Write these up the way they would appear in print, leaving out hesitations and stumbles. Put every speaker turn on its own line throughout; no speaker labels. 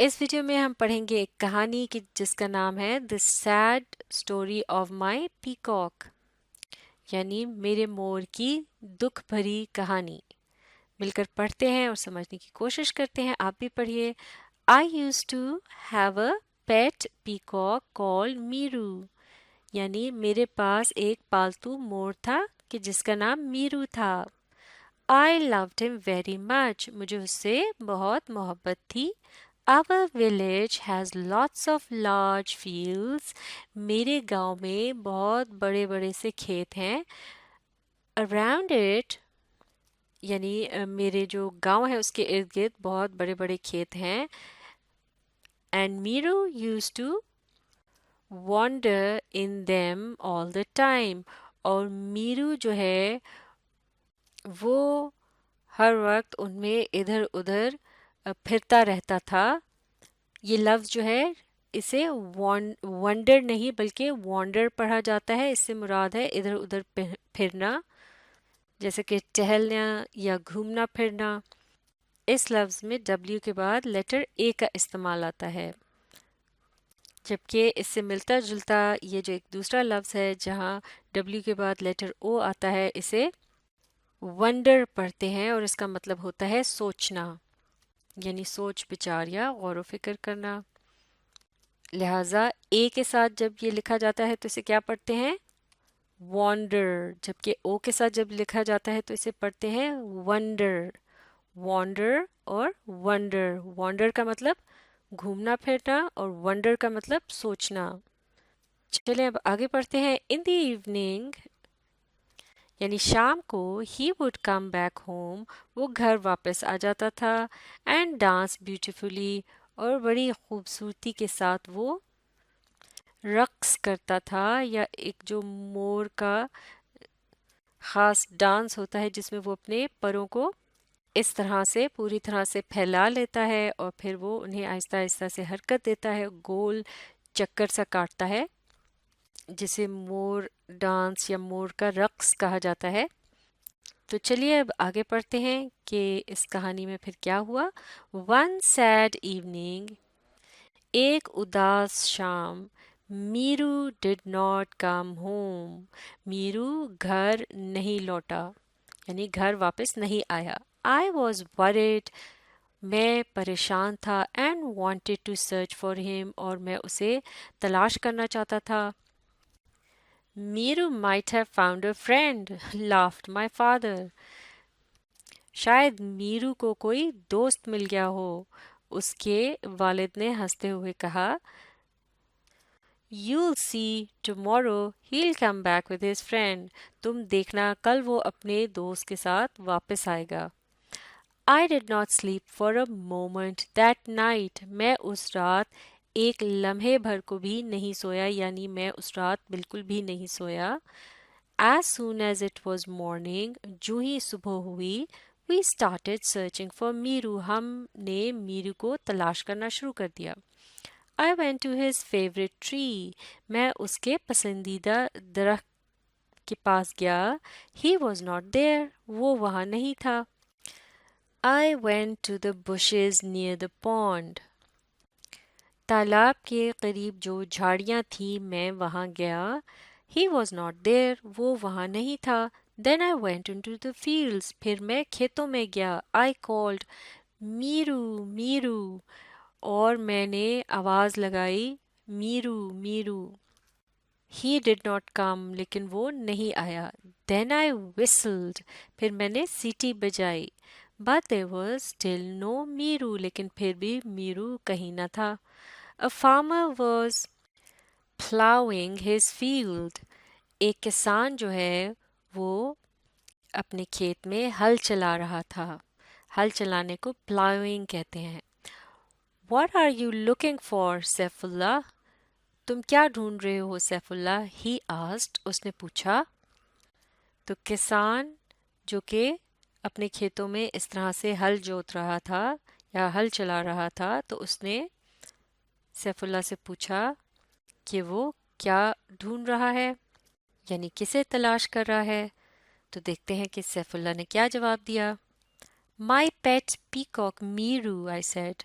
اس video میں ہم پڑھیں گے ایک کہانی کی جس کا نام ہے The Sad Story of My Peacock، یعنی میرے مور کی دکھ بھری کہانی۔ مل کر پڑھتے ہیں اور سمجھنے کی کوشش کرتے ہیں۔ آپ بھی پڑھیے۔ I used to have a pet peacock called میرو، یعنی میرے پاس ایک پالتو مور تھا کہ جس کا نام میرو تھا۔ I loved him very much، مجھے اس سے بہت محبت تھی۔ Our village has lots of large fields، میرے گاؤں میں بہت بڑے بڑے سے کھیت ہیں۔ Around it، یعنی میرے جو گاؤں ہے اس کے ارد گرد بہت بڑے بڑے کھیت ہیں۔ And Miru used to wander in them all the time، اور میرو جو ہے وہ ہر وقت ان میں ادھر ادھر پھرتا رہتا تھا۔ یہ لفظ جو ہے اسے ونڈر نہیں بلکہ وانڈر پڑھا جاتا ہے۔ اس سے مراد ہے ادھر ادھر پھرنا، جیسے کہ ٹہلنا یا گھومنا پھرنا۔ اس لفظ میں ڈبلیو کے بعد لیٹر اے کا استعمال آتا ہے، جبکہ اس سے ملتا جلتا یہ جو ایک دوسرا لفظ ہے جہاں ڈبلیو کے بعد لیٹر او آتا ہے، اسے ونڈر پڑھتے ہیں اور اس کا مطلب ہوتا ہے سوچنا، یعنی سوچ بچار یا غور و فکر کرنا۔ لہٰذا اے کے ساتھ جب یہ لکھا جاتا ہے تو اسے کیا پڑھتے ہیں؟ وانڈر، جبکہ او کے ساتھ جب لکھا جاتا ہے تو اسے پڑھتے ہیں ونڈر۔ وانڈر اور ونڈر، وانڈر کا مطلب گھومنا پھرنا اور ونڈر کا مطلب سوچنا۔ چلیں اب آگے پڑھتے ہیں۔ ان دی ایوننگ، یعنی شام کو، he would come back home, وہ گھر واپس آ جاتا تھا، اینڈ ڈانس بیوٹیفلی، اور بڑی خوبصورتی کے ساتھ وہ رقص کرتا تھا، یا ایک جو مور کا خاص ڈانس ہوتا ہے جس میں وہ اپنے پروں کو اس طرح سے پوری طرح سے پھیلا لیتا ہے اور پھر وہ انہیں آہستہ آہستہ سے حرکت دیتا ہے، گول چکر سا کاٹتا ہے، جسے مور ڈانس یا مور کا رقص کہا جاتا ہے۔ تو چلیے اب آگے پڑھتے ہیں کہ اس کہانی میں پھر کیا ہوا۔ ون سیڈ ایوننگ، ایک اداس شام، میرو ڈڈ ناٹ کم ہوم، میرو گھر نہیں لوٹا، یعنی گھر واپس نہیں آیا۔ آئی واز ورڈ، میں پریشان تھا، and wanted to search for him, اور میں اسے تلاش کرنا چاہتا تھا۔ میرو might have found a friend، laughed my father، شاید میرو کو کوئی دوست مل گیا ہو، اس کے والد نے ہنستے ہوئے کہا۔ You'll see tomorrow he'll come back with his friend، تم دیکھنا کل وہ اپنے دوست کے ساتھ واپس آئے گا۔ I did not sleep for a moment that night، میں اس رات ایک لمحے بھر کو بھی نہیں سویا، یعنی میں اس رات بالکل بھی نہیں سویا۔ As soon as it was morning، جو ہی صبح ہوئی، we started searching for میرو، ہم نے میرو کو تلاش کرنا شروع کر دیا۔ I went to his favorite tree، میں اس کے پسندیدہ درخت کے پاس گیا۔ He was not there، وہ وہاں نہیں تھا۔ I went to the bushes near the pond، تالاب کے قریب جو جھاڑیاں تھیں میں وہاں گیا۔ He was not there، وہ وہاں نہیں تھا۔ Then I went into the fields، پھر میں کھیتوں میں گیا۔ I called میرو میرو، اور میں نے آواز لگائی میرو میرو۔ He did not come، لیکن وہ نہیں آیا۔ Then I whistled، پھر میں نے سیٹی بجائی۔ But there was still no میرو، لیکن پھر بھی میرو کہیں نہ تھا۔ A farmer was plowing his field، ایک کسان جو ہے وہ اپنے کھیت میں ہل چلا رہا تھا۔ ہل چلانے کو plowing کہتے ہیں۔ What are you looking for، Saif Ullah, تم کیا ڈھونڈ رہے ہو سیف اللہ؟ He asked، اس نے پوچھا۔ تو کسان جو کہ اپنے کھیتوں میں اس طرح سے ہل جوت رہا تھا یا ہل چلا رہا تھا، تو اس نے سیف اللہ سے پوچھا کہ وہ کیا ڈھونڈ رہا ہے، یعنی کسے تلاش کر رہا ہے۔ تو دیکھتے ہیں کہ سیف اللہ نے کیا جواب دیا۔ My pet peacock Meru, I said،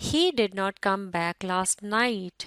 He did not come back last night.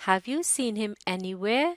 Have you seen him anywhere?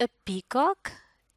A peacock?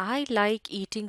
I like eating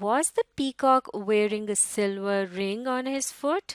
Was the peacock wearing a silver ring on his foot?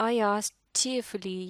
I asked tearfully,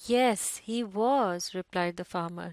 Yes, he was, replied the farmer.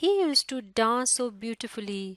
He used to dance so beautifully.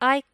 I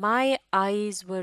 My eyes were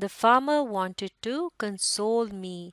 The farmer wanted to console me.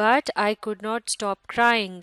But I could not stop crying.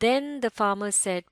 Then the farmer said,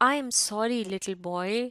I am sorry little boy,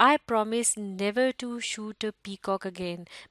I promise never to shoot a peacock again.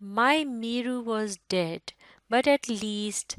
My Miru was dead, but at least